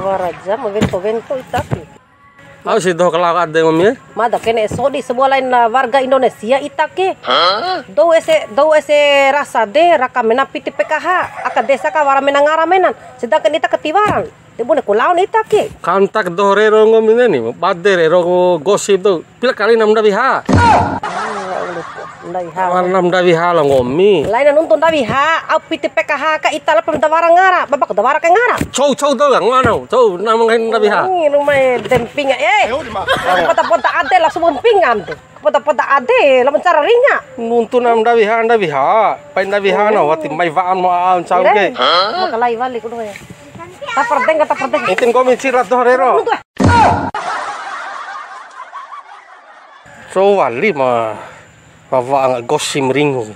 Waraja magento-bento itaki. Ako si do kalakad de mami. Mada kene sodi sebuah lain warga Indonesia itaki. Do ese rasa de raka menapiti PKH aka desa ka wara menangaramenan sedangkan ita ketiwaran. Tibune kulaon itaki. Kantak do rero ngomine ni badde rero gosip do pila kali nam dabiha. Nam dabiha lang ngomi. Lain nuntun dabiha au piti PKH ka ita la pemdawara ngara babak dawara ka ngara. Chow do lang ngano. Chow nam ngain dabiha. Ini rumah demping Pota-pota ade lah semua pingan tuh. Pota-pota ade lah mencari rinya. Nuntun nam dabiha pain dabiha na wati mai vaan mo aon chow ke. Makalai balik kudu ya. Tak perdeng. Itin komi cirat do rero. So wali mah bawa gosim ringu.